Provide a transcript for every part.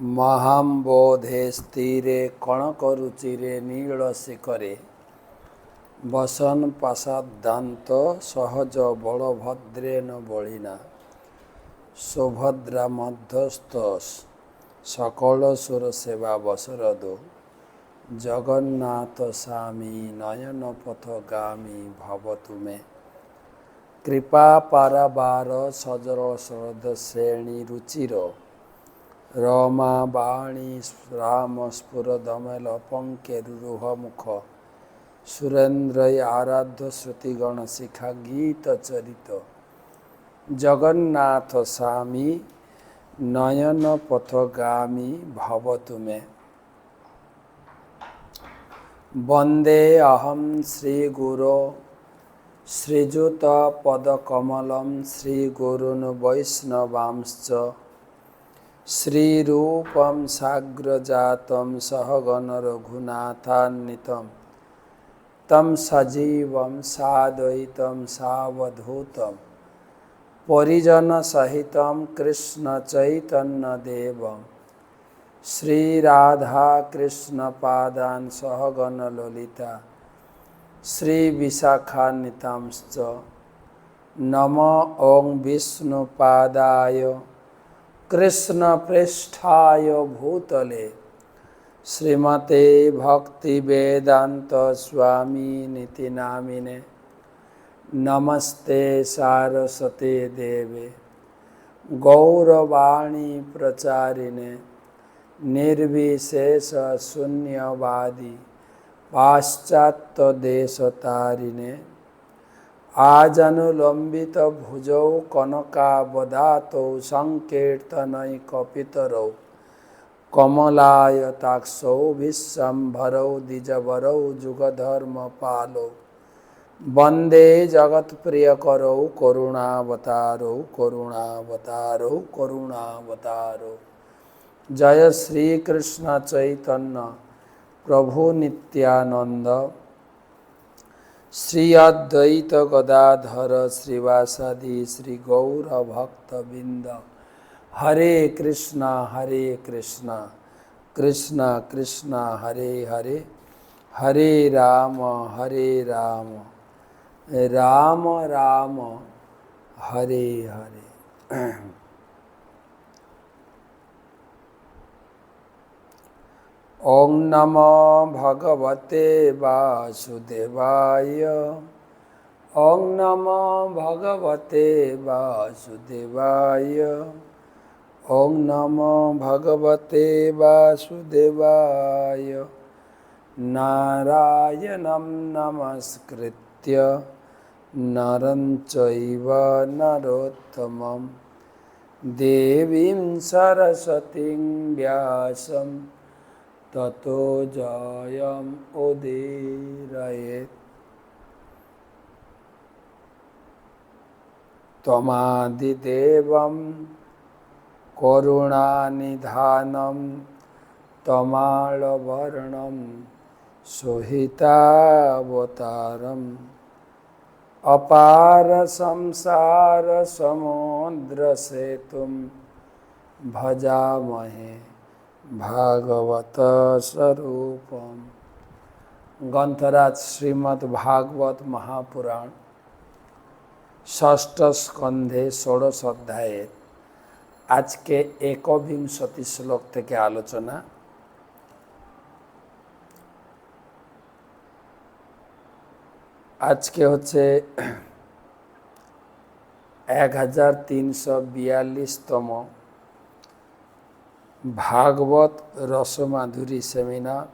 महाम्बोधे स्थिरे कणकरुचिरे नील शिखरे बसन पाशादान्त सहज बलभद्रेण बलिना सुभद्रा मध्यस्थ सकल सुर सेवा बसरदो जगन्नाथ स्वामी नयन पथगामी भवतु मे कृपा पाराबार सजल शरद श्रेणी रुचिर रमा वाणी राम स्फुरदमल पंकेरुह मुख सुरेन्द्र आराध्य श्रुतिगण शिखा गीत चरित जगन्नाथ स्वामी नयन पथगामी भवतु मे वंदे अहम श्रीगुरो श्रीजुत पदकमलं श्रीगुरुन् वैष्णवांश्च श्रीरूपं साग्रजातं सहगण रघुनाथान्वितं तं सजीवं साद्वैतं सावधूतं परिजनसहितं कृष्णचैतन्यदेवं श्रीराधाकृष्णपादान् सहगण ललिता श्रीविशाखान्वितांश्च नमो ॐ विष्णुपादाय कृष्णप्रेष्ठाय भूतले श्रीमते भक्तिवेदान्त स्वामिनिति नामिने नमस्ते सारस्वते देवे गौरवाणी प्रचारिणे निर्विशेष शून्यवादी पाश्चात्य देशतारिणे आजानुलंबित भुजौ कनकावदातौ संकीर्तनैकपितरौ कमलायताक्षौ विश्वम्भरौ द्विजवरौ जुगधर्मपालौ वंदे जगत्प्रियकरौ करुणावतारौ करुणावतारौ करुणावतारौ जय श्री कृष्ण चैतन्य प्रभु नित्यानंद श्री अद्वैत गदाधर श्रीवासादि श्री गौर भक्तबिंद हरे कृष्णा कृष्णा कृष्णा हरे हरे हरे राम राम राम हरे हरे। ओं नमो भगवते वासुदेवाय ओं नमो भगवते वासुदेवाय ओं नमो भगवते वासुदेवाय नारायणं नमस्कृत्य नरं चैव नरोत्तमं देवीं सरस्वतीं व्यासं ततो जयम् उदीरयेत्। त्वमादिदेवं करुणानिधानं तमालवर्णं सुहितावतारम् अपार संसार समुद्र सेतुं भजामहे भागवत स्वरूपम। ग्रंथराज श्रीमद् भागवत महापुराण षष्ठ स्कंधे षोडश अध्याय आज के एकविंशति श्लोक থেকে आलोचना। आज के হচ্ছে 1342তম भागवत रसमाधुरी सेमिनार।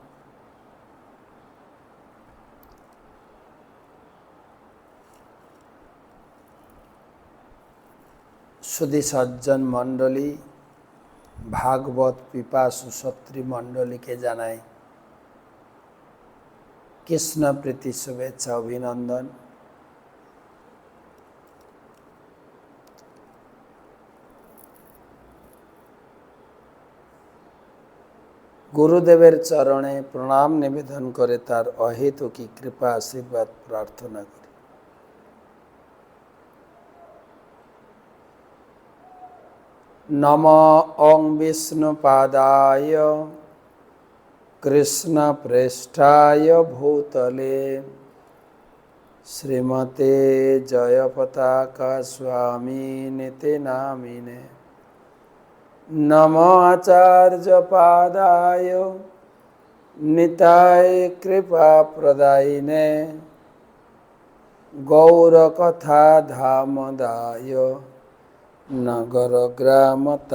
सुधी सज्जन मंडली भागवत पिपासु सत्री मंडली के जानाई कृष्ण प्रीति शुभेच्छा अभिनंदन। गुरुदेवेर चरणे प्रणाम निवेदन करे तार अहेतुकी कृपा आशीर्वाद प्रार्थना करी। नमो ओं विष्णुपादाय कृष्णप्रेष्ठाय भूतले श्रीमते जयपताका स्वामिनिति नामिने। नमो आचार्यपादाय निताय कृपाप्रदायिने गौरकथा धामदाय नगरग्रामतारिणे।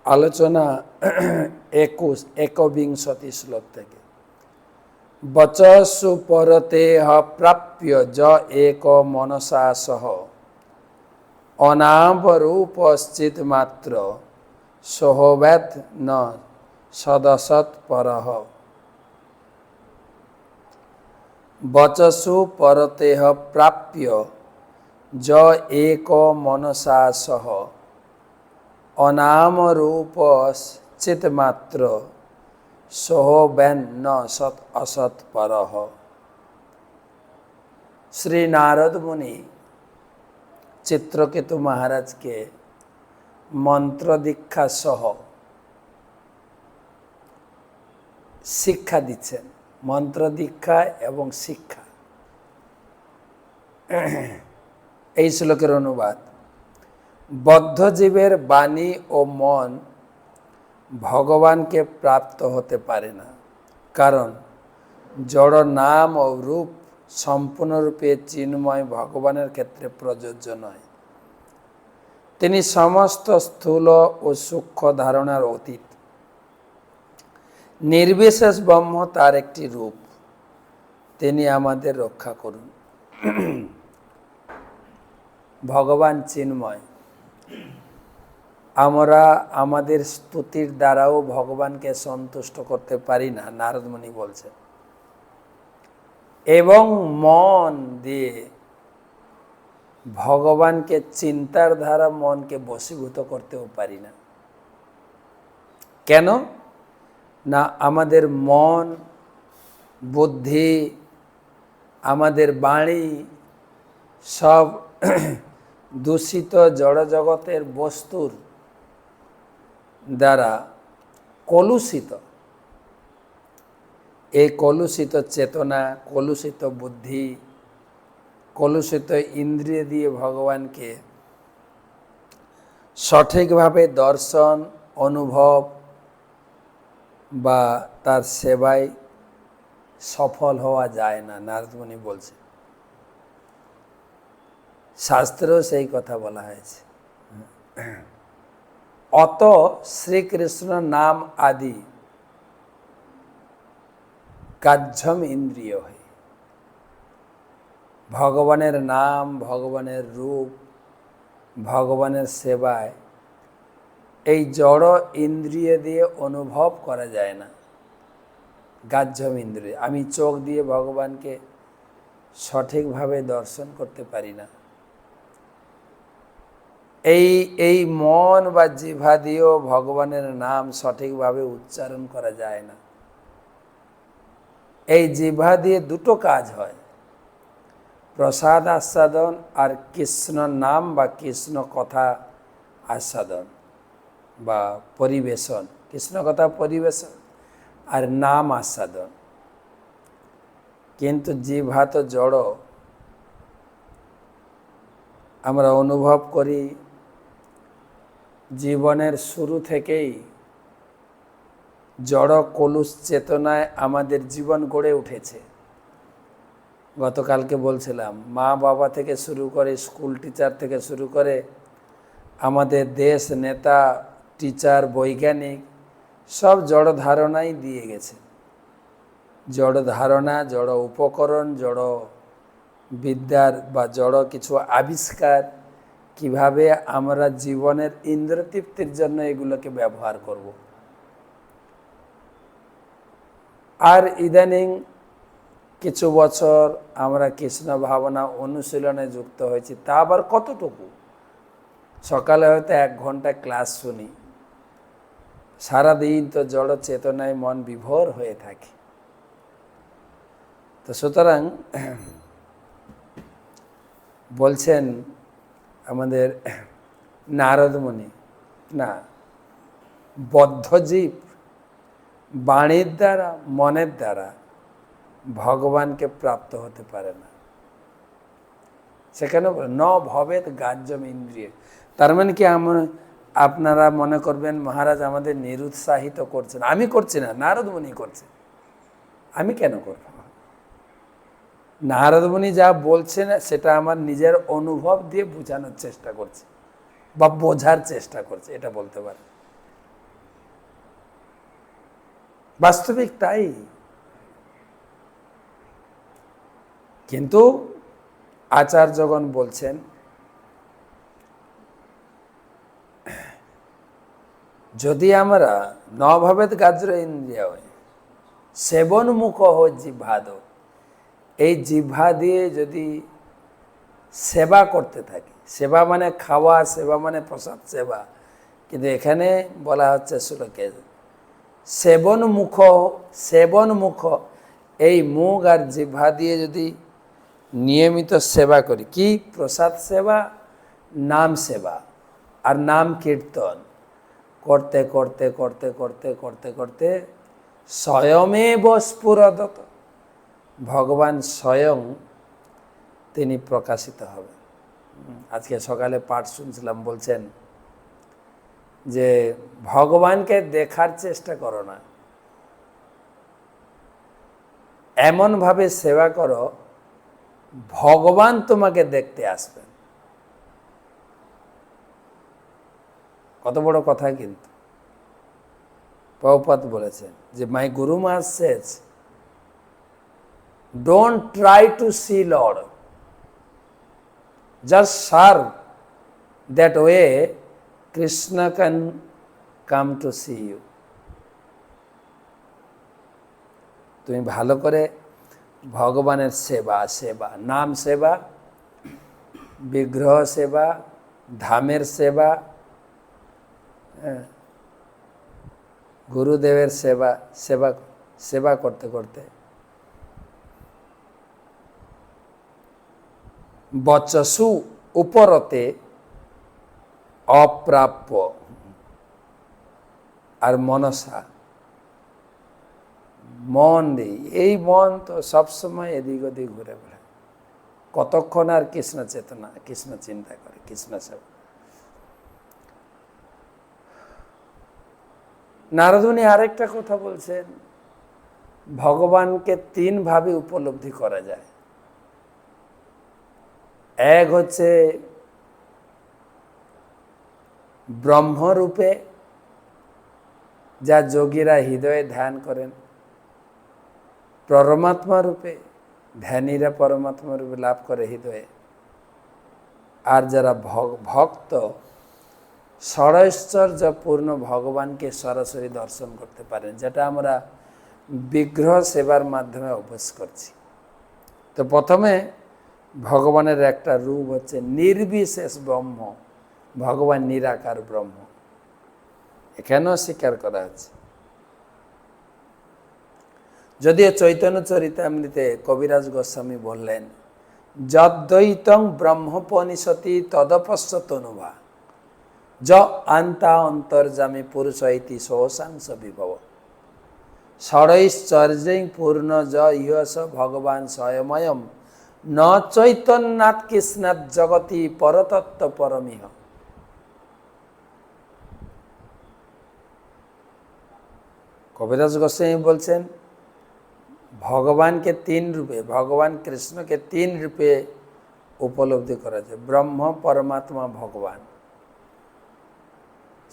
आलोचना 21 श्लोक থেকে। वचस्सु परतेह प्राप्य ज एक मनसा सह अनावरूपश्चित् मात्र सोहवैत न सदसत् परः। वचसु परतेह प्राप्य ज एक मनसा सह अनामरूपश्चित् मात्र सोहवैन न सत असत परः। श्री नारद मुनि चित्रकेतु महाराज के मंत्र दीक्षा सह शिक्षा दिच्छेन। मंत्र दीक्षा एवं शिक्षा এই শ্লোকের অনুবাদ। বদ্ধজীবের বাণী ও মন ভগবানকে প্রাপ্ত হতে পারে না, কারণ জড় নাম ও রূপ সম্পূর্ণরূপে চিন্ময় ভগবানের ক্ষেত্রে প্রযোজ্য নয়। তিনি সমস্ত স্থূল ও সূক্ষ্ম ধারণার অতীত। নির্বিশেষ ব্রহ্ম তার একটি রূপ। তিনি আমাদের রক্ষা করুন। ভগবান চিন্ময়। আমরা আমাদের স্তুতির দ্বারাও ভগবানকে সন্তুষ্ট করতে পারি না, নারদ মুনি বলছেন, এবং মন দিয়ে ভগবানকে চিন্তার দ্বারা মনকে বশীভূত করতেও পারি না। কেন না, আমাদের মন, বুদ্ধি, আমাদের বাণী সব দূষিত জড়জগতের বস্তুর দ্বারা কলুষিত। এই কলুষিত চেতনা, কলুষিত বুদ্ধি, কলুষিত ইন্দ্রিয় দিয়ে ভগবানকে সঠিকভাবে দর্শন, অনুভব বা তার সেবায় সফল হওয়া যায় না, নারদ মুনি বলছে। শাস্ত্রেও সেই কথা বলা হয়েছে। অত শ্রীকৃষ্ণ নাম আদি কার্যম ইন্দ্রিয় হয়। ভগবানের নাম, ভগবানের রূপ, ভগবানের সেবায় এই জড় ইন্দ্রিয় দিয়ে অনুভব করা যায় না। গ্রাহ্যম ইন্দ্রিয়। আমি চোখ দিয়ে ভগবানকে সঠিকভাবে দর্শন করতে পারি না। এই মন বা জিহ্বা দিয়েও ভগবানের নাম সঠিকভাবে উচ্চারণ করা যায় না। এই জিহ্বা দিয়ে দুটো কাজ হয়, প্রসাদ আস্বাদন আর কৃষ্ণ নাম বা কৃষ্ণ কথা আস্বাদন বা পরিবেশন। কৃষ্ণ কথা পরিবেশন আর নাম আস্বাদন। কিন্তু জিহ্বা তো জড়। আমরা অনুভব করি জীবনের শুরু থেকেই জড় কলুষ চেতনায় আমাদের জীবন গড়ে উঠেছে। গতকালকে বলছিলাম, মা বাবা থেকে শুরু করে, স্কুল টিচার থেকে শুরু করে, আমাদের দেশ নেতা, টিচার, বৈজ্ঞানিক সব জড় ধারণাই দিয়ে গেছে। জড় ধারণা, জড় উপকরণ, জড় বিদ্যার বা জড় কিছু আবিষ্কার, কিভাবে আমরা জীবনের ইন্দ্রতৃপ্তির জন্য এগুলোকে ব্যবহার করব। আর ইদানিং কিছু বছর আমরা কৃষ্ণ ভাবনা অনুশীলনে যুক্ত হয়েছি। তা আবার কতটুকু? সকালে হয়তো 1 ঘন্টা ক্লাস শুনি, সারাদিন তো জড় চেতনায় মন বিভোর হয়ে থাকে। তো সুতরাং বলছেন আমাদের নারদ মুনি, না, বদ্ধজীব বাণীর দ্বারা মনের দ্বারা ভগবানকে প্রাপ্ত হতে পারে না। সেখানে ন ভবেত গ্রাহ্যম ইন্দ্রিয়। তার মানে কি আপনারা মনে করবেন মহারাজ আমাদের নিরুৎসাহিত করছেন? আমি করছি না, নারদ মুনি করছেন। আমি কেন করব? নারদ মুনি যা বলছেন সেটা আমার নিজের অনুভব দিয়ে বোঝানোর চেষ্টা করছি বা বোঝার চেষ্টা করছি, এটা বলতে পারে। বাস্তবিক তাই। কিন্তু আচার্যগণ বলছেন যদি আমরা নভাবেত গ্রাহ্য ইন্দ্রিয় সেবন মুখ জিহ্বাদ, এই জিহ্বা দিয়ে যদি সেবা করতে থাকি, সেবা মানে খাওয়া, সেবা মানে প্রসাদ সেবা, কিন্তু এখানে বলা হচ্ছে শ্লোকে সেবন মুখ, এই মুখ আর জিহ্বা দিয়ে যদি নিয়মিত সেবা করি, কি প্রসাদ সেবা, নাম সেবা আর নাম কীর্তন করতে করতে করতে করতে করতে করতে স্বয়মেব স্ফুরদত, ভগবান স্বয়ং তিনি প্রকাশিত হবেন। আজকে সকালে পাঠ শুনছিলাম, বলছেন যে ভগবানকে দেখার চেষ্টা করো না, এমনভাবে সেবা করো ভগবান তোমাকে দেখতে আসবেন। কত বড় কথা! কিন্তু প্রভুপাদ বলেছেন যে মাই গুরু মাস says don't try to see Lord, just serve, that way Krishna can come to see you. তুমি ভালো করে ভগবানের সেবা, নাম সেবা, বিগ্রহ সেবা, ধামের সেবা, গুরুদেবের সেবা করতে করতে বচসু উপরতে অপ্রাপ্য আর মনসা, মন দিই, এই মন তো সবসময় এদিক ওদিক ঘুরে বেড়ায়, কতক্ষণ আর কৃষ্ণ চেতনা, কৃষ্ণ চিন্তা করে, কৃষ্ণ সেবা। নারদ মুনি আরেকটা কথা বলছেন, ভগবানকে তিন ভাবে উপলব্ধি করা যায়। এক হচ্ছে ব্রহ্মরূপে, যা যোগীরা হৃদয়ে ধ্যান করেন, পরমাত্মা রূপে, ধ্যানীরা পরমাত্মা রূপে লাভ করে হৃদয়ে, আর যারা ভক্ত ষড়ৈশ্বর্যপূর্ণ ভগবানকে সরাসরি দর্শন করতে পারেন, যেটা আমরা বিগ্রহ সেবার মাধ্যমে অভ্যাস করছি। তো প্রথমে ভগবানের একটা রূপ হচ্ছে নির্বিশেষ ব্রহ্ম, ভগবান নিরাকার ব্রহ্ম, এখানেও স্বীকার করা হচ্ছে। যদিও চৈতন্য চরিতামৃতে কবিরাজ গোস্বামী বললেন যদ্বৈতং ব্রহ্মোপনিষতি তদপশ্যতনুভা য আন্তা অন্তর্যামী পুরুষ ইতি সহসাংস বিভব ষড়ৈশ্চর্যৈ পূর্ণ য ইহস ভগবান স্বয়ময়ম ন চৈতন্যাৎ কৃষ্ণাৎ জগতি পরতত্ত্ব পরমিহ। কবিরাজ গোস্বামী বলছেন ভগবানকে তিন রূপে, ভগবান কৃষ্ণকে তিন রূপে উপলব্ধি করা যায়, ব্রহ্ম, পরমাত্মা, ভগবান।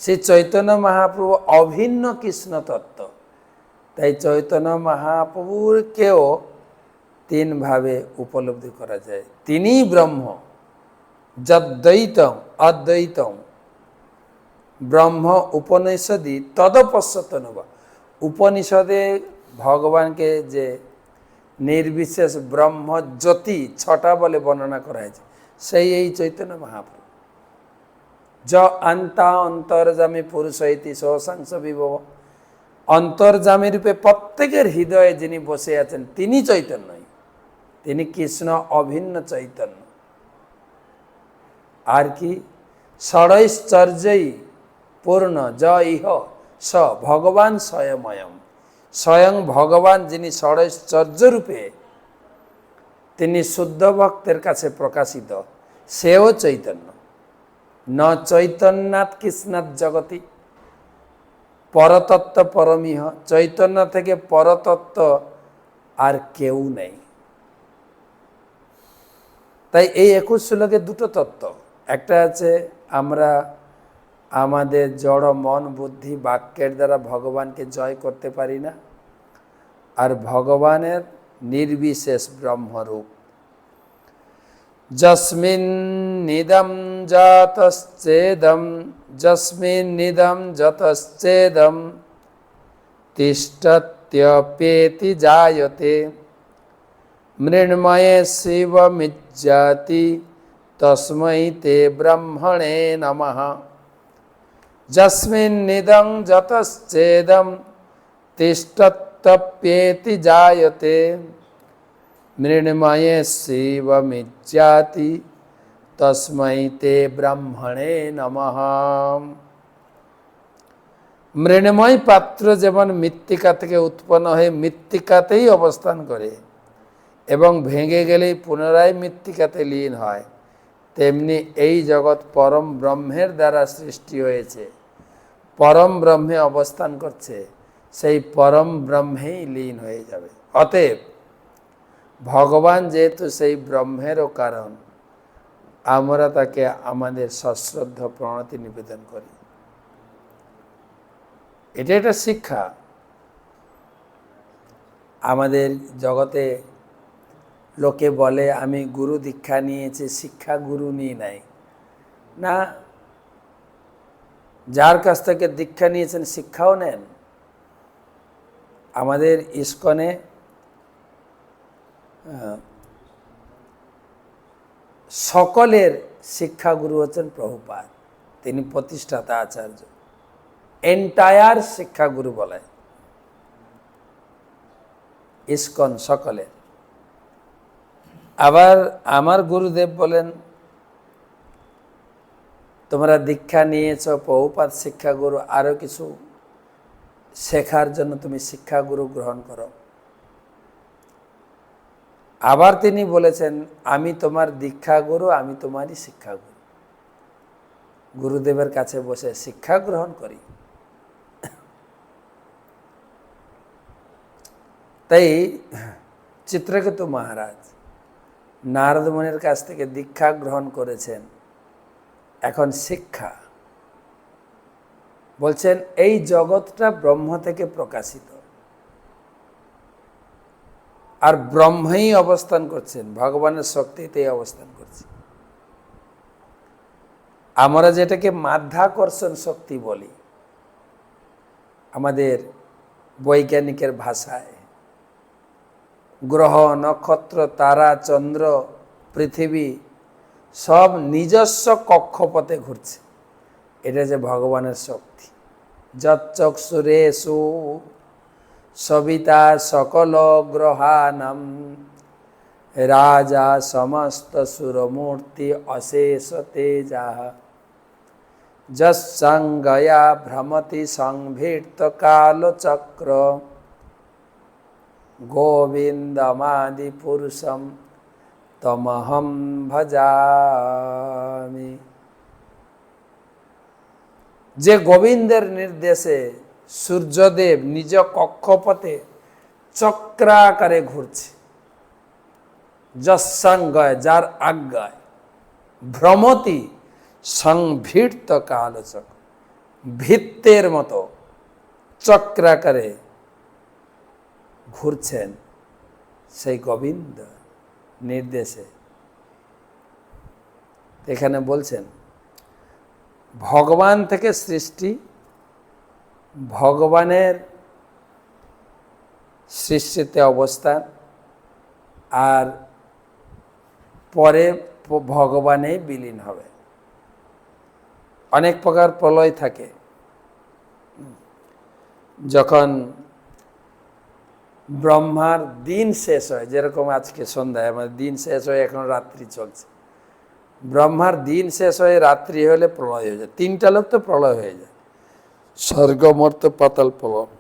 শ্রী চৈতন্য মহাপ্রভু অভিন্ন কৃষ্ণ তত্ত্ব, তাই চৈতন্য মহাপ্রভুরকেও তিন ভাবে উপলব্ধি করা যায়। তিনিই ব্রহ্ম, যদ্বৈতম অদ্বৈতম ব্রহ্ম উপনিষদি তদপশ্যতনুভা। উপনিষদে ভগবানকে যে নির্বিশেষ ব্রহ্ম জ্যোতি ছটা বলে বর্ণনা করা হয়েছে, সেই এই চৈতন্য মহাপ্রভু। য আন্তা অন্তর্যামী পুরুষ ইতি সহসাংস বিভব। অন্তর্যামী রূপে প্রত্যেকের হৃদয়ে যিনি বসে আছেন তিনি চৈতন্যই, তিনি কৃষ্ণ অভিন্ন চৈতন্য। আর কি? ষড়ৈশ্চর্যই পূর্ণ য ইহ স ভগবান স্বয়ময়ম। স্বয়ং ভগবান যিনি ষড়ৈশ্চর্য রূপে, তিনি শুদ্ধ ভক্তের কাছে প্রকাশিত, সেও চৈতন্য। ন চৈতন্যাৎ কৃষ্ণাৎ জগতি পরতত্ত্ব পরমিহ। চৈতন্য থেকে পরতত্ত্ব আর কেউ নেই। তাই এই 21 শ্লোকে দুটো তত্ত্ব, একটা আছে আমরা আমাদের জড় মন বুদ্ধি বাক্যের দ্বারা ভগবানকে জয় করতে পারি না, আর ভগবানের নির্বিশেষ ব্রহ্মরূপ। যস্মিন নিদম যতশ্চেদম যস্মিন নিদম যতশ্চেদম তিষ্ঠত্যপ্যেতি জায়তে মৃন্ময়ে শিবমিজ্জাতি তস্मै তে ব্রহ্মণে নমঃ। যস্মিন নিদং যতশ্চেদম তিষ্ঠত্যপ্যেতি জায়তে মৃন্ময়ে শিবমিজ্জাতি তস্मै তে ব্রহ্মণে নমঃ। মৃন্ময় পাত্র যেমন মৃত্তিকা থেকে উৎপন্ন হয়ে মৃত্তিকাতেই অবস্থান করে এবং ভেঙে গেলেই পুনরায় মৃত্তিকাতে লীন হয়, তেমনি এই জগৎ পরম ব্রহ্মের দ্বারা সৃষ্টি হয়েছে, পরম ব্রহ্মে অবস্থান করছে, সেই পরম ব্রহ্মেই লীন হয়ে যাবে। অতএব ভগবান যেহেতু সেই ব্রহ্মেরও কারণ, আমরা তাকে আমাদের সশ্রদ্ধ প্রণতি নিবেদন করি। এটা একটা শিক্ষা। আমাদের জগতে লোকে বলে আমি গুরু দীক্ষা নিয়েছি, শিক্ষা গুরু নিয়ে নাই। না, যার কাছ থেকে দীক্ষা নিয়েছেন শিক্ষাও নেন। আমাদের ইস্কনে সকলের শিক্ষাগুরু হচ্ছেন প্রভুপাদ, তিনি প্রতিষ্ঠাতা আচার্য, এন্টায়ার শিক্ষাগুরু বলে ইস্কন সকলের। আবার আমার গুরুদেব বলেন তোমরা দীক্ষা নিয়েছ, প্রভুপাদ শিক্ষাগুরু, আরও কিছু শেখার জন্য তুমি শিক্ষাগুরু গ্রহণ করো। আবার তিনি বলেছেন আমি তোমার দীক্ষাগুরু, আমি তোমারই শিক্ষাগুরু। গুরুদেবের কাছে বসে শিক্ষা গ্রহণ করি। তাই চিত্রকেতু মহারাজ নারদ মুনির কাছ থেকে দীক্ষা গ্রহণ করেছেন। এখন শিক্ষা বলছেন এই জগৎটা ব্রহ্ম থেকে প্রকাশিত, আর ব্রহ্মই অবস্থান করছেন, ভগবানের শক্তিতেই অবস্থান করছে। আমরা যেটাকে মাধ্যাকর্ষণ শক্তি বলি আমাদের বৈজ্ঞানিকের ভাষায়, গ্রহ নক্ষত্র তারা চন্দ্র পৃথিবী সব নিজস্ব কক্ষপথে ঘুরছে, এটা যে ভগবানের শক্তি। যচ্চক্ষুরেষু সবিতা সকল গ্রহাণম রাজা সমস্ত সুরমূর্তি অশেষ তেজাঃ যৎসংজ্ঞয়া ভ্রমতি সংভীর্ত কালচক্র গোবিন্দমাদি পুরুষম তমহম ভজামি। যে গোবিন্দের নির্দেশে সূর্যদেব নিজ কক্ষপথে চক্রাকারে ঘুরছে, যৎসংজ্ঞায় যার আজ্ঞায়, ভ্রমতি সংভীর্ত কালচক্র ভিত্তের মতো চক্রাকারে ঘুরছেন সেই গোবিন্দ নির্দেশে। এখানে বলছেন ভগবান থেকে সৃষ্টি, ভগবানের সৃষ্টিতে অবস্থান, আর পরে ভগবানেই বিলীন হবে। অনেক প্রকার প্রলয় থাকে। যখন ব্রহ্মার দিন শেষ হয়, যেরকম আজকে সন্ধ্যায় আমাদের দিন শেষ হয়ে এখন রাত্রি চলছে, ব্রহ্মার দিন শেষ হয়ে রাত্রি হলে প্রলয় হয়ে যায়। তিনটা লোক তো প্রলয় হয়ে যায়, স্বর্গ মর্ত পাতাল প্রলয়।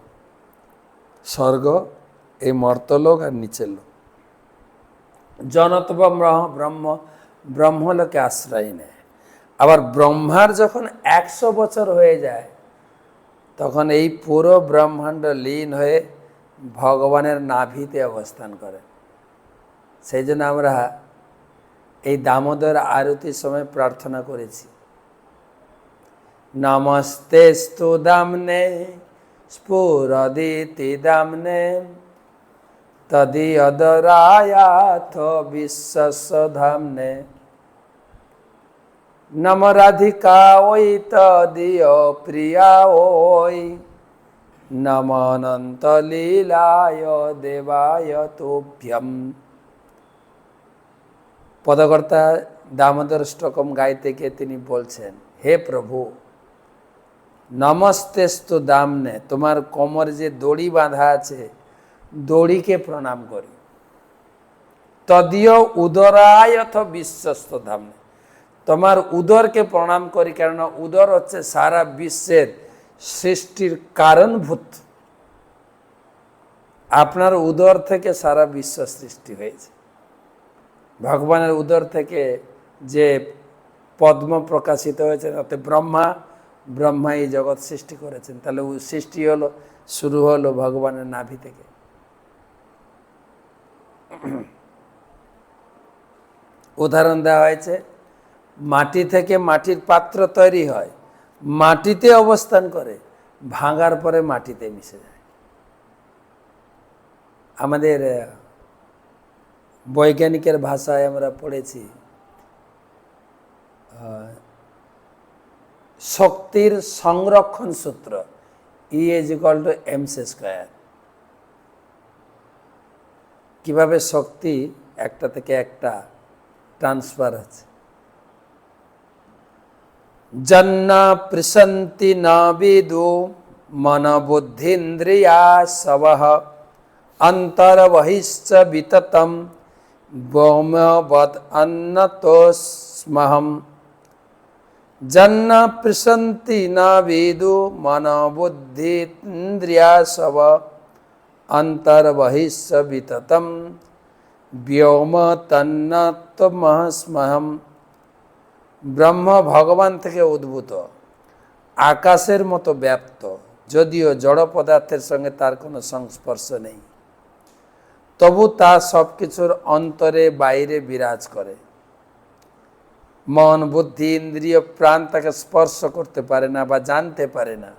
স্বর্গ এই মর্তলোক আর নিচের লোক। জনতব ব্রহ্ম, ব্রহ্মলোকে আশ্রয় নেয়। আবার ব্রহ্মার যখন 100 বছর হয়ে যায়, তখন এই পুরো ব্রহ্মাণ্ড লীন হয়ে ভগবানের নাভিতে অবস্থান করে। সেই জন্য আমরা এই দামোদর আরতির সময় প্রার্থনা করেছি, নমস্তেস্তু দামনে স্ফুরদিতি দামনে তদিয়দরায়াথ বিশ্বস্বধামনে নম রাধিকা ওই তদিয় প্রিয়া ওই নম অনন্ত লীলায় দেবায় তুভ্যম। পদকর্তা দামোদর ষ্টকম গাইতে গিয়ে তিনি বলছেন, হে প্রভু, নমস্তেস্তু দামনে, তোমার কোমর যে দড়ি বাঁধা আছে, দড়িকে প্রণাম করি। তদীয় উদরায়থ বিশ্বস্ত ধামনে, তোমার উদরকে প্রণাম করি, কেননা উদর হচ্ছে সারা বিশ্বের সৃষ্টির কারণভূত। আপনার উদর থেকে সারা বিশ্ব সৃষ্টি হয়েছে। ভগবানের উদর থেকে যে পদ্ম প্রকাশিত হয়েছে, তাতে ব্রহ্মা এই জগৎ সৃষ্টি করেছেন। তাহলে সৃষ্টি হলো, শুরু হলো ভগবানের নাভি থেকে। উদাহরণ দেওয়া হয়েছে, মাটি থেকে মাটির পাত্র তৈরি হয়, মাটিতে অবস্থান করে, ভাঙার পরে মাটিতে মিশে যায়। আমাদের বৈজ্ঞানিকের ভাষায় আমরা পড়েছি, শক্তির সংরক্ষণ সূত্র E=mc²। কিভাবে শক্তি একটা থেকে একটা ট্রান্সফার আছে। জন্না প্রসন্তি না বিদু মন বুদ্ধিন্দ্রিয়া সবহ অন্তর্বহিশ্চ বিততম ব্যোমবৎ অন্নতোস্মহম। জন্না প্রসন্তি না বিদু মন বুদ্ধিন্দ্রিয়া সব অন্তর্বহিশ্চ বিততম ব্যোম তন্নতোস্মহম। ব্রহ্ম ভগবান থেকে উদ্ভূত, আকাশের মতো ব্যাপ্ত, যদিও জড় পদার্থের সঙ্গে তার কোনো সংস্পর্শ নেই, তবু তা সব কিছুর অন্তরে বাইরে বিরাজ করে। মন বুদ্ধি ইন্দ্রিয় প্রাণ তাকে স্পর্শ করতে পারে না বা জানতে পারে না।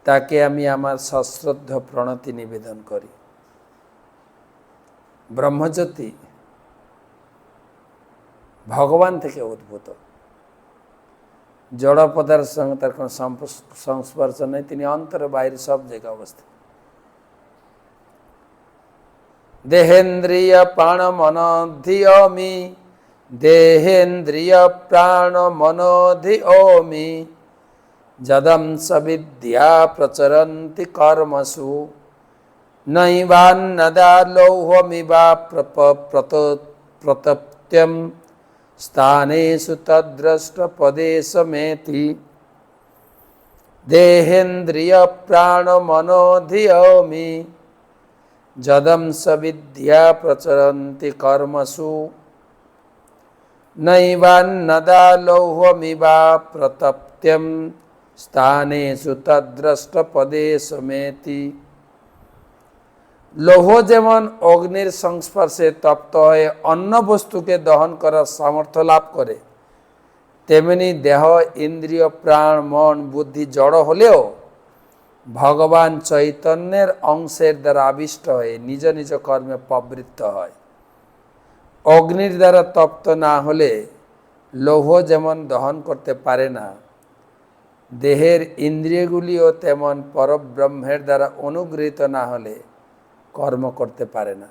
তাকে আমি আমার সশ্রদ্ধ প্রণতি নিবেদন করি। ব্রহ্মজ্যোতি ভগবান থেকে উদ্ভূত, জড় পদার্থের সঙ্গে তার কোনো সংস্পর্শ নেই, তিনি অন্তরে বাইরে সব জায়গায় অবস্থিত। দেহেন্দ্রিয় প্রাণ মনোধিয়মি, দেহেন্দ্রিয় প্রাণ মনোধিয়মি, যদংশ বিদ্যা প্রচরন্তি কর্মসু নৈবান্নদা লৌহমিবা প্রতপ্ত্যম স্থানেষু তদ্দ্রষ্ট পদেশমেতি। দেহেন্দ্রিয় প্রাণ মনোধিয়মি, যদংশ বিদ্যা প্রচরন্তি কর্মসু নৈবান্নদা লৌহমিবা প্রতপ্ত্যম স্থানেষু তদ্দ্রষ্ট পদেশমেতি। লৌহ যেমন অগ্নির সংস্পর্শে তপ্ত হয়ে অন্য বস্তুকে দহন করার সামর্থ্য লাভ করে, তেমনি দেহ ইন্দ্রিয় প্রাণ মন বুদ্ধি জড় হলেও ভগবান চৈতন্যের অংশের দ্বারা আবিষ্ট হয়ে নিজ নিজ কর্মে প্রবৃত্ত হয়। অগ্নির দ্বারা তপ্ত না হলে লৌহ যেমন দহন করতে পারে না, দেহের ইন্দ্রিয়গুলিও তেমন পরব্রহ্মের দ্বারা অনুগৃহীত না হলে কর্ম করতে পারে না।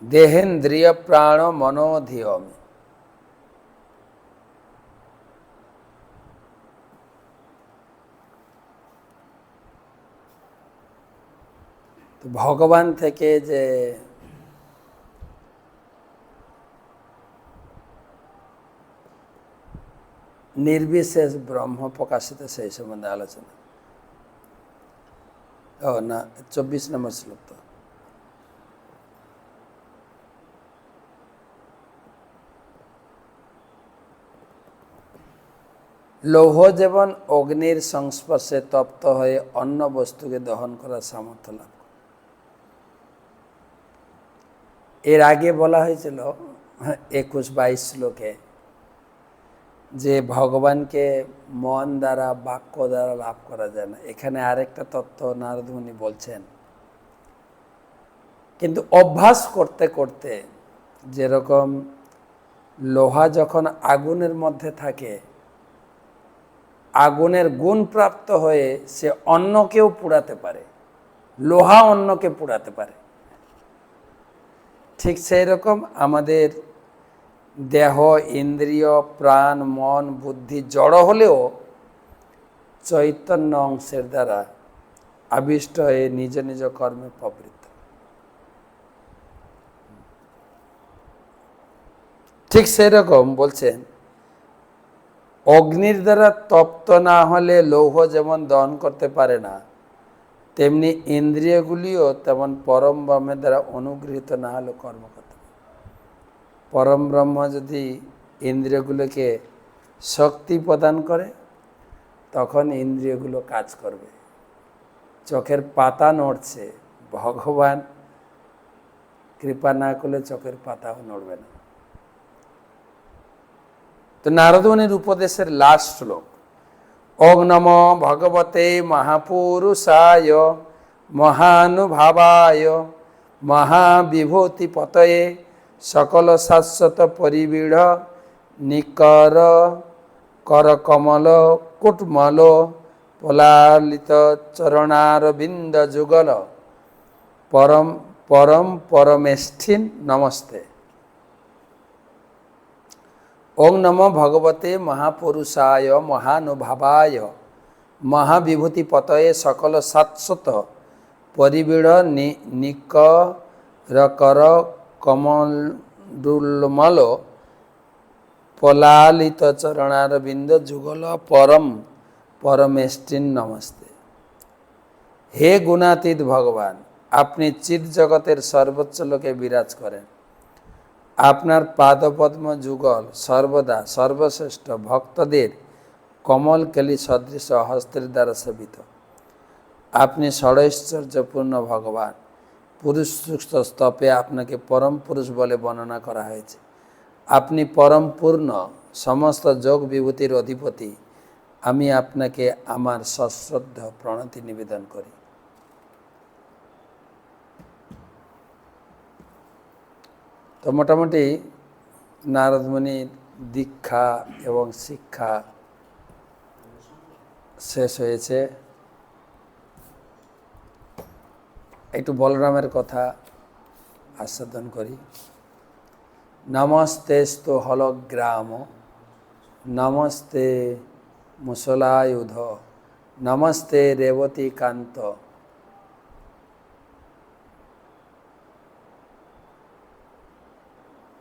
দেহেন্দ্রিয় প্রাণ মনোধিয়মে। তো ভগবান থেকে যে নির্বিশেষ ব্রহ্ম প্রকাশিত সেই সম্বন্ধে আলোচনা। ও না, 24 নম্বর শ্লোক। তো লৌহ যেমন অগ্নির সংস্পর্শে তপ্ত হয়ে অন্য বস্তুকে দহন করার সামর্থ্য লাভ করে। এর আগে বলা হয়েছিল 21-22 শ্লোকে যে ভগবানকে মন দ্বারা বাক্য দ্বারা লাভ করা যায় না। এখানে আরেকটা তত্ত্ব নারদ মুনি বলছেন, কিন্তু অভ্যাস করতে করতে, যেরকম লোহা যখন আগুনের মধ্যে থাকে, আগুনের গুণ প্রাপ্ত হয়ে সে অন্যকেও পুড়াতে পারে, লোহা অন্যকে পুড়াতে পারে। ঠিক সেই রকম আমাদের দেহ, ইন্দ্রিয়, প্রাণ, মন, বুদ্ধি জড় হলেও চৈতন্য অংশের দ্বারা আবিষ্ট হয়ে নিজ নিজ কর্মে প্রবৃত্ত। ঠিক সেই রকম বলছেন, অগ্নির দ্বারা তপ্ত না হলে লৌহ যেমন দহন করতে পারে না, তেমনি ইন্দ্রিয়গুলিও তেমন পরম ব্রহ্মের দ্বারা অনুগৃহীত না হলে কর্ম করতে পারে। পরম ব্রহ্ম যদি ইন্দ্রিয়গুলোকে শক্তি প্রদান করে, তখন ইন্দ্রিয়গুলো কাজ করবে। চোখের পাতা নড়ছে, ভগবান কৃপা না করলে চোখের পাতাও নড়বে না। তো নারদ মুনির উপদেশের লাস্ট শ্লোক, ওং নমো ভগবতে মহাপুরুষায় মহানুভাবায় মহাবিভূতি পতয়ে সকল শাশ্বত পরিবীঢ় নিকর করকমল কুটমল পলালিত চরণারবিন্দ যুগল পরম পরম পরমেষ্ঠিন নমস্তে। ওং নমো ভগবতে মহাপুরুষায় মহানুভাবায় মহাবিভূতি পতয়ে সকল শাশ্বত পরিবীঢ় নিকর কমণ্ডুলমল পলালিত চরণারবিন্দ যুগল পরম পরমেষ্ঠিন নমস্তে। হে গুণাতীত ভগবান, আপনি চিৎ জগতের সর্বোচ্চ লোকে বিরাজ করেন। আপনার পাদপদ্ম যুগল সর্বদা সর্বশ্রেষ্ঠ ভক্তদের কমল কেলি সদৃশ হস্তের দ্বারা সেবিত। আপনি ষড়ৈশ্বর্যপূর্ণ ভগবান। পুরুষ সূক্ত স্তপে আপনাকে পরম পুরুষ বলে বর্ণনা করা হয়েছে। আপনি পরম পূর্ণ, সমস্ত যোগ বিভূতির অধিপতি। আমি আপনাকে আমার সশ্রদ্ধ প্রণতি নিবেদন করি। তো মোটামুটি নারদ মুনির দীক্ষা এবং শিক্ষা শেষ হয়েছে। একটু বলরামের কথা আস্বাদন করি। নমস্তেস্তু হলগ্রাম নমস্তে মুসলায়ুধ নমস্তে রেবতী কান্ত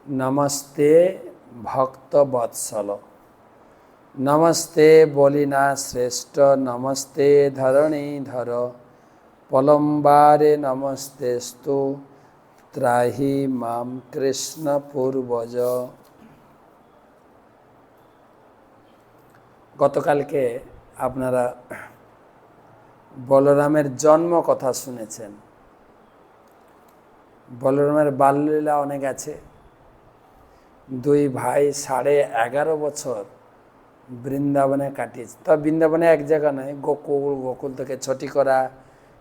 নমস্তে ভক্তবৎসল নমস্তে বলিনা শ্রেষ্ঠ নমস্তে ধরণীধর পলম্বারে নমস্তেস্তু ত্রাহি মাম কৃষ্ণ পূর্বজ। গতকালকে আপনারা বলরামের জন্ম কথা শুনেছেন। বলরামের বাল্যলীলা অনেক আছে। দুই ভাই 11.5 বছর বৃন্দাবনে কাটিয়েছে। তা বৃন্দাবনে এক জায়গা নয়, গোকুল থেকে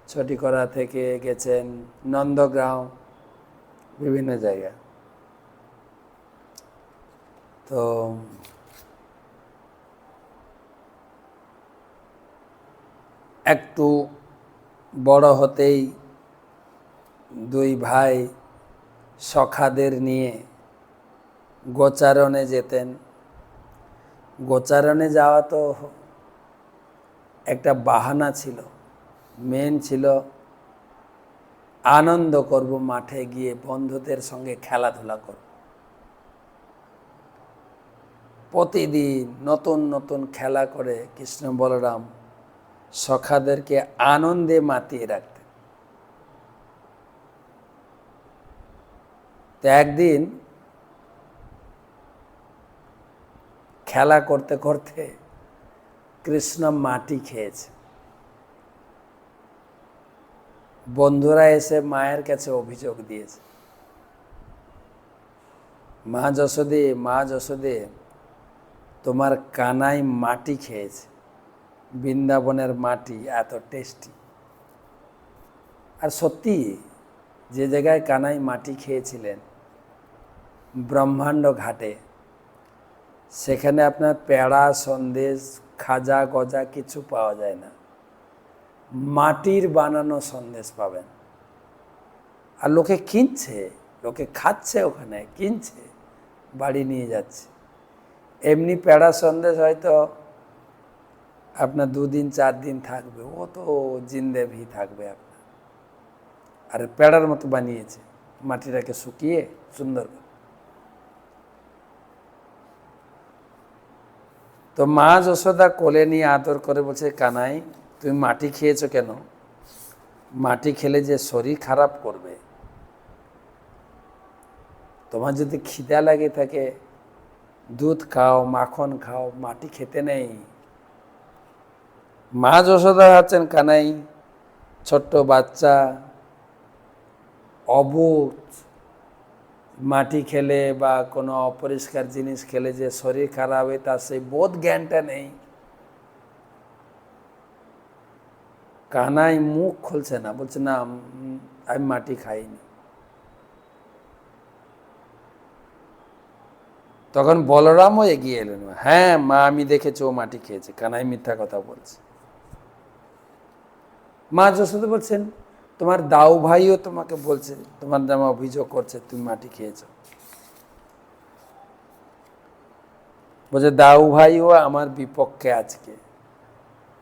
ছটিকরা থেকে গেছেন নন্দগ্রাম, বিভিন্ন জায়গা। তো একটু বড় হতেই দুই ভাই সখাদের নিয়ে গোচারণে যেতেন। গোচারণে যাওয়া তো একটা বাহানা ছিল, মেন ছিল আনন্দ করব, মাঠে গিয়ে বন্ধুদের সঙ্গে খেলাধুলা করব। প্রতিদিন নতুন নতুন খেলা করে কৃষ্ণ বলরাম সখাদেরকে আনন্দে মাতিয়ে রাখতেন। তো একদিন খেলা করতে করতে কৃষ্ণ মাটি খেয়েছে। বন্ধুরা এসে মায়ের কাছে অভিযোগ দিয়েছে, মা যশোদে, তোমার কানাই মাটি খেয়েছে, বৃন্দাবনের মাটি এত টেস্টি। আর সত্যি, যে জায়গায় কানাই মাটি খেয়েছিলেন ব্রহ্মাণ্ড ঘাটে, সেখানে আপনার পেড়া, সন্দেশ, খাজা গজা কিছু পাওয়া যায় না, মাটির বানানো সন্দেশ পাবেন। আর লোকে কিনছে, লোকে খাচ্ছে, ওখানে কিনছে, বাড়ি নিয়ে যাচ্ছে। এমনি পেড়া সন্দেশ হয়তো আপনার 2 দিন 4 দিন থাকবে, ও তো জিন্দেভি থাকবে আপনার। আর পেড়ার মতো বানিয়েছে, মাটিটাকে শুকিয়ে সুন্দর। তো মা যশোদা কোলে নিয়ে আদর করে বলছে, কানাই তুমি মাটি খেয়েছো কেন? মাটি খেলে যে শরীর খারাপ করবে, তোমার যদি খিদা লাগে থাকে দুধ খাও, মাখন খাও, মাটি খেতে নেই। মা যশোদা আছেন, কানাই ছোট্ট বাচ্চা, অবুঝ, মাটি খেলে বা কোনো অপরিষ্কার জিনিস খেলে যে শরীর খারাপ হয় তার সেই বোধ জ্ঞানটা নেই। কানাই মুখ খুলছে না, বলছে না আমি মাটি খাইনি। তখন বলরামও এগিয়ে এলেন, হ্যাঁ মা আমি দেখেছি ও মাটি খেয়েছে। কানাই মিথ্যা কথা বলছে। মা যশোদা বলছেন, তোমার দাউ ভাইও তোমাকে বলছে, তোমার নামে অভিযোগ করছে তুমি মাটি খেয়েছ। বলছে দাউ ভাইও আমার বিপক্ষে, আজকে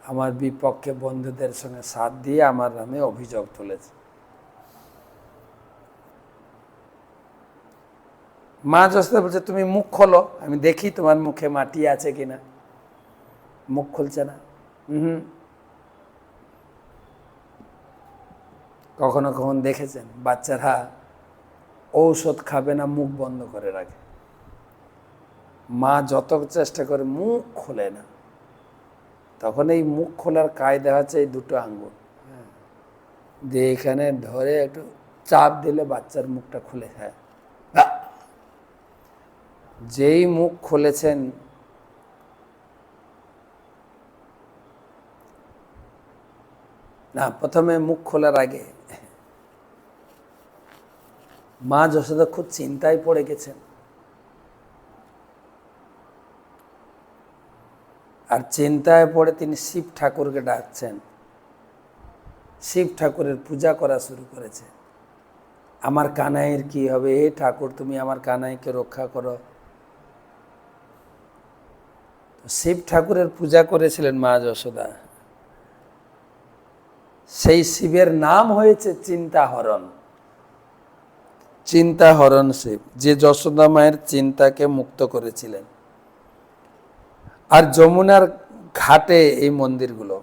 আমার বিপক্ষে বন্ধুদের সঙ্গে সাথ দিয়ে আমার নামে অভিযোগ তুলেছে। মা যশোদা বলছে, তুমি মুখ খোলো, আমি দেখি তোমার মুখে মাটি আছে কিনা। মুখ খুলছে না। কখনো কখন দেখেছেন বাচ্চারা ঔষধ খাবে না, মুখ বন্ধ করে রাখে। মা যত চেষ্টা করে মুখ খোলে না। তখন এই মুখ খোলার কায়দা হচ্ছে এই 2টো আঙ্গুল দিয়ে এখানে ধরে একটু চাপ দিলে বাচ্চার মুখটা খুলে যায়। যেই মুখ খুলেছেন, না প্রথমে মুখ খোলার আগে মা যশোদা খুব চিন্তায় পড়ে গেছেন। আর চিন্তায় পড়ে তিনি শিব ঠাকুরকে ডাকছেন। শিব ঠাকুরের পূজা করা শুরু করেছে। আমার কানাইয়ের কি হবে? হে ঠাকুর, তুমি আমার কানাইকে রক্ষা করো। শিব ঠাকুরের পূজা করেছিলেন মা যশোদা। সেই শিবের নাম হয়েছে চিন্তাহরণ। চিন্তাহরণ শিব, যে যশোদা মায়ের চিন্তাকে মুক্ত করেছিলেন। আর যমুনার ঘাটে এই মন্দিরগুলো,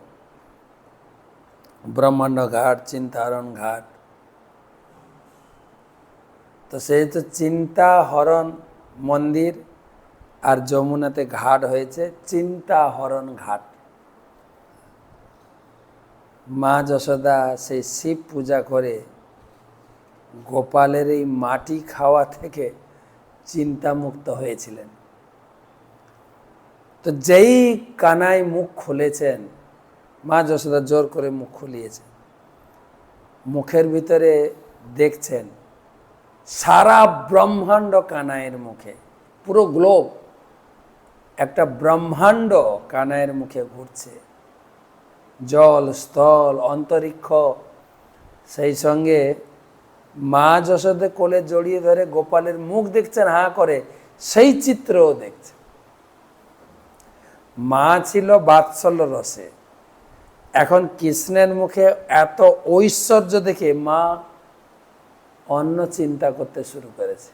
ব্রহ্মাণ্ড ঘাট, চিন্তাহরণ ঘাট। তো সেই তো চিন্তাহরণ মন্দির আর যমুনাতে ঘাট হয়েছে চিন্তাহরণ ঘাট। মা যশোদা সেই শিব পূজা করে গোপালের এই মাটি খাওয়া থেকে চিন্তামুক্ত হয়েছিলেন। তো যেই কানাই মুখ খুলেছেন, মা যশোদা জোর করে মুখ খুলিয়েছেন। মুখের ভিতরে দেখছেন সারা ব্রহ্মাণ্ড কানাইয়ের মুখে, পুরো গ্লোব একটা ব্রহ্মাণ্ড কানাইয়ের মুখে ঘুরছে। জল, স্থল, অন্তরিক্ষ, সেই সঙ্গে মা যশোদে কোলে জড়িয়ে ধরে গোপালের মুখ দেখছেন হাঁ করে, সেই চিত্রও দেখছে। মা ছিল বাৎসল্য রসে, এখন কৃষ্ণের মুখে এত ঐশ্বর্য দেখে মা অন্য চিন্তা করতে শুরু করেছে।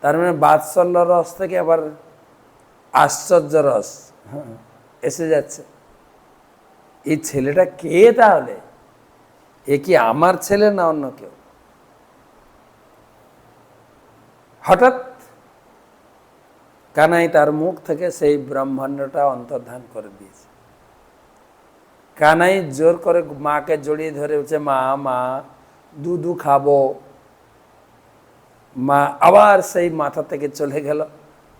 তার মানে বাৎসল্য রস থেকে আবার আশ্চর্য রস এসে যাচ্ছে। এই ছেলেটা কে তাহলে? এ কি আমার ছেলে না অন্য কেউ? হঠাৎ কানাই তার মুখ থেকে সেই ব্রহ্মাণ্ডটা অন্তর্ধান করে দিয়েছে। কানাই জোর করে মাকে জড়িয়ে ধরে বলছে, মা মা দুধু খাবো। মা আবার সেই মাথা থেকে চলে গেল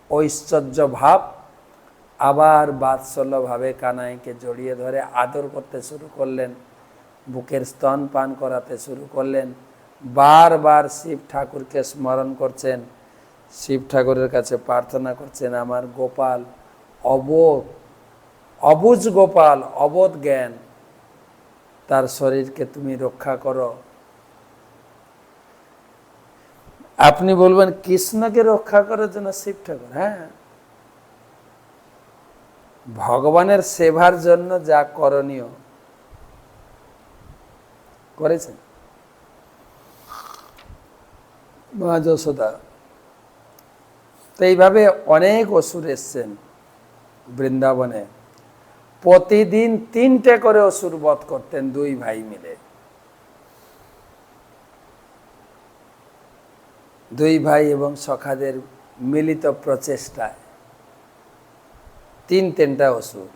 ঐশ্বর্য ভাব, আবার বাৎসল্য ভাবে কানাইকে জড়িয়ে ধরে আদর করতে শুরু করলেন, বুকের স্তন পান করাতে শুরু করলেন। বারবার শিব ঠাকুরকে স্মরণ করছেন, শিব ঠাকুরের কাছে প্রার্থনা করছেন, আমার গোপাল অবুঝ গোপাল, অবোধ জ্ঞান, তার শরীরকে তুমি রক্ষা করো। আপনি বলবেন কৃষ্ণকে রক্ষা করার জন্য শিব ঠাকুর? হ্যাঁ, ভগবানের সেবার জন্য যা করণীয় করেছেন। মা যশোদা তো এইভাবে অনেক অসুর এসছেন বৃন্দাবনে, প্রতিদিন 3টে করে অসুর বধ করতেন দুই ভাই মিলে। দুই ভাই এবং সখাদের মিলিত প্রচেষ্টায় 3টা অসুর,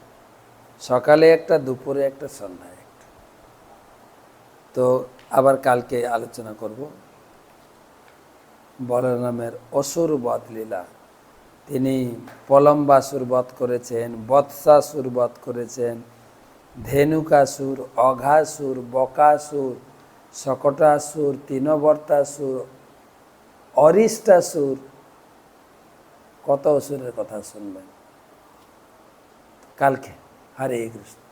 সকালে একটা, দুপুরে একটা, সন্ধ্যায় একটা। তো আবার কালকে আলোচনা করব বলরামের অসুর বধ লীলা। তিনি প্রলম্বাসুর বধ করেছেন, বৎসাসুর বধ করেছেন, ধেনুকাসুর, অঘাসুর, বকাসুর, शकटासुर, तीनबर्तासुर, अरिष्टासुर, कत असुरेर कथा शुनबेन कालके। हरे कृष्ण।